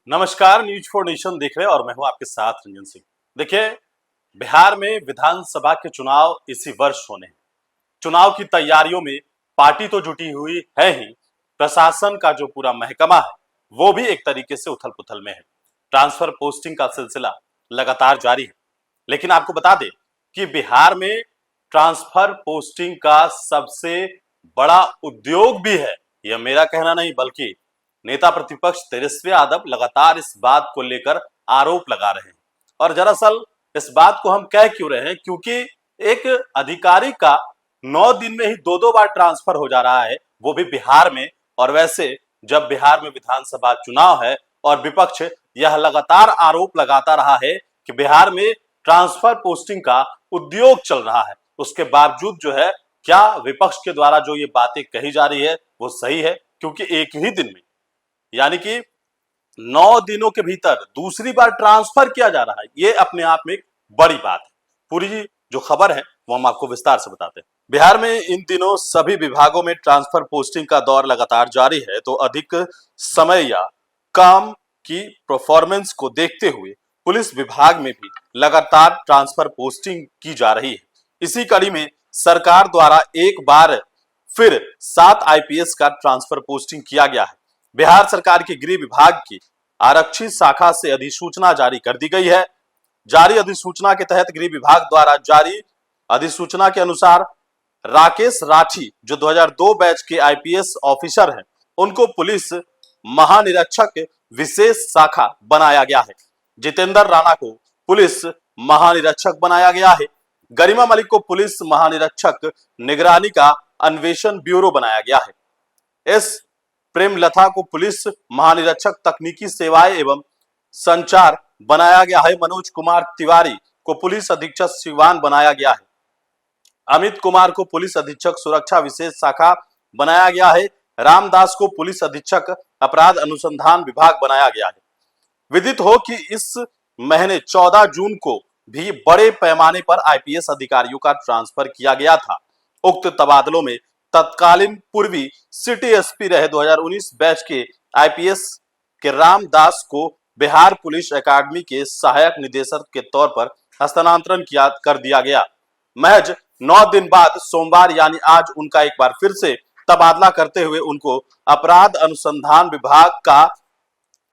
नमस्कार, news for nation देख रहे हैं और मैं हूं आपके साथ रंजन सिंह। देखिए, बिहार में विधानसभा के चुनाव इसी वर्ष होने हैं। चुनाव की तैयारियों में पार्टी तो जुटी हुई है ही, प्रशासन का जो पूरा महकमा है वो भी एक तरीके से उथल पुथल में है। ट्रांसफर पोस्टिंग का सिलसिला लगातार जारी है, लेकिन आपको बता दें कि बिहार में ट्रांसफर पोस्टिंग का सबसे बड़ा उद्योग भी है। यह मेरा कहना नहीं, बल्कि नेता प्रतिपक्ष तेजस्वी यादव लगातार इस बात को लेकर आरोप लगा रहे हैं। और दरअसल इस बात को हम कह क्यों रहे हैं, क्योंकि एक अधिकारी का 9 दिन में ही दो बार ट्रांसफर हो जा रहा है, वो भी बिहार में। और वैसे जब बिहार में विधानसभा चुनाव है और विपक्ष यह लगातार आरोप लगाता रहा है कि बिहार में ट्रांसफर पोस्टिंग का उद्योग चल रहा है, उसके बावजूद जो है क्या विपक्ष के द्वारा जो ये बातें कही जा रही है वो सही है? क्योंकि एक ही दिन में, यानी कि 9 दिनों के भीतर दूसरी बार ट्रांसफर किया जा रहा है, ये अपने आप में एक बड़ी बात है। पूरी जो खबर है वो हम आपको विस्तार से बताते हैं। बिहार में इन दिनों सभी विभागों में ट्रांसफर पोस्टिंग का दौर लगातार जारी है, तो अधिक समय या काम की परफॉर्मेंस को देखते हुए पुलिस विभाग में भी लगातार ट्रांसफर पोस्टिंग की जा रही है। इसी कड़ी में सरकार द्वारा एक बार फिर 7 आईपीएस का ट्रांसफर पोस्टिंग किया गया है। बिहार सरकार के गृह विभाग की आरक्षी शाखा से अधिसूचना जारी कर दी गई है। जारी अधिसूचना के तहत गृह विभाग द्वारा जारी अधिसूचना के अनुसार राकेश राठी जो 2002 बैच के आईपीएस ऑफिसर हैं, उनको पुलिस महानिरीक्षक विशेष शाखा बनाया गया है। जितेंद्र राणा को पुलिस महानिरीक्षक बनाया गया है। गरिमा मलिक को पुलिस महानिरीक्षक निगरानी का अन्वेषण ब्यूरो बनाया गया है। एस प्रेमलता को पुलिस महानिरीक्षक तकनीकी सेवाएं एवं संचार बनाया गया है। मनोज कुमार तिवारी को पुलिस अधीक्षक सिवान बनाया गया है। अमित कुमार को पुलिस अधीक्षक सुरक्षा विशेष शाखा बनाया गया है। रामदास को पुलिस अधीक्षक अपराध अनुसंधान विभाग बनाया गया है। विदित हो कि इस महीने 14 जून को भी बड़े पैमाने पर आईपीएस अधिकारियों का ट्रांसफर किया गया था। उक्त तबादलों में तत्कालीन पूर्वी सिटी एसपी रहे 2019 बैच के आईपीएस के रामदास को बिहार पुलिस एकेडमी के सहायक निदेशक के तौर पर हस्तांतरण कर दिया गया। महज 9 दिन बाद सोमवार यानी आज उनका एक बार फिर से तबादला करते हुए उनको अपराध अनुसंधान विभाग का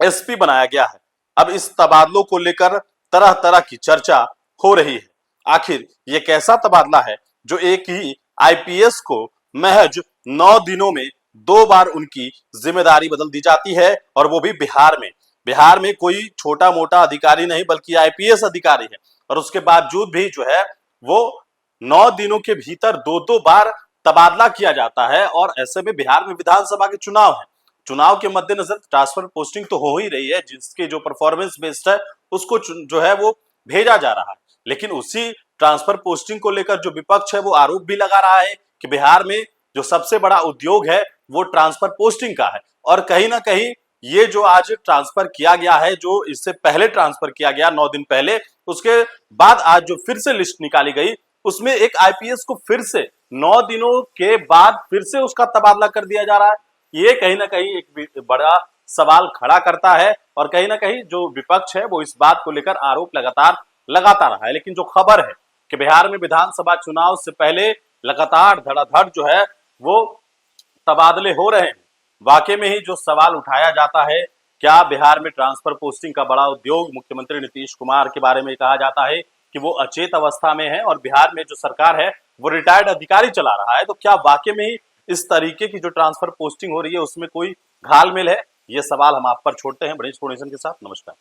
एसपी बनाया गया है। अब इस तबादलों को लेकर तरह तरह की चर्चा हो रही है। आखिर ये कैसा तबादला है जो एक ही आईपीएस को महज 9 दिनों में 2 बार उनकी जिम्मेदारी बदल दी जाती है, और वो भी बिहार में। बिहार में कोई छोटा मोटा अधिकारी नहीं बल्कि आईपीएस अधिकारी है, और उसके बावजूद भी जो है वो 9 दिनों के भीतर 2 बार तबादला किया जाता है। और ऐसे में बिहार में विधानसभा के चुनाव है, चुनाव के मद्देनजर ट्रांसफर पोस्टिंग तो हो ही रही है, जिसके जो परफॉर्मेंस बेस्ड है उसको जो है वो भेजा जा रहा है। लेकिन उसी ट्रांसफर पोस्टिंग को लेकर जो विपक्ष है वो आरोप भी लगा रहा है कि बिहार में जो सबसे बड़ा उद्योग है वो ट्रांसफर पोस्टिंग का है। और कहीं ना कहीं ये जो आज ट्रांसफर किया गया है, जो इससे पहले ट्रांसफर किया गया 9 दिन पहले, उसके बाद आज जो फिर से लिस्ट निकाली गई, उसमें एक आईपीएस को फिर से 9 दिनों के बाद फिर से उसका तबादला कर दिया जा रहा है। ये कहीं ना कहीं एक बड़ा सवाल खड़ा करता है, और कहीं ना कहीं जो विपक्ष है वो इस बात को लेकर आरोप लगातार लगाता रहा है। लेकिन जो खबर है कि बिहार में विधानसभा चुनाव से पहले लगातार धड़ाधड़ जो है वो तबादले हो रहे हैं। वाकई में ही जो सवाल उठाया जाता है, क्या बिहार में ट्रांसफर पोस्टिंग का बड़ा उद्योग, मुख्यमंत्री नीतीश कुमार के बारे में कहा जाता है कि वो अचेत अवस्था में है और बिहार में जो सरकार है वो रिटायर्ड अधिकारी चला रहा है, तो क्या वाकई में ही इस तरीके की जो ट्रांसफर पोस्टिंग हो रही है उसमें कोई घालमेल है? ये सवाल हम आप पर छोड़ते हैं। बड़ी इंफॉर्मेशन के साथ नमस्कार।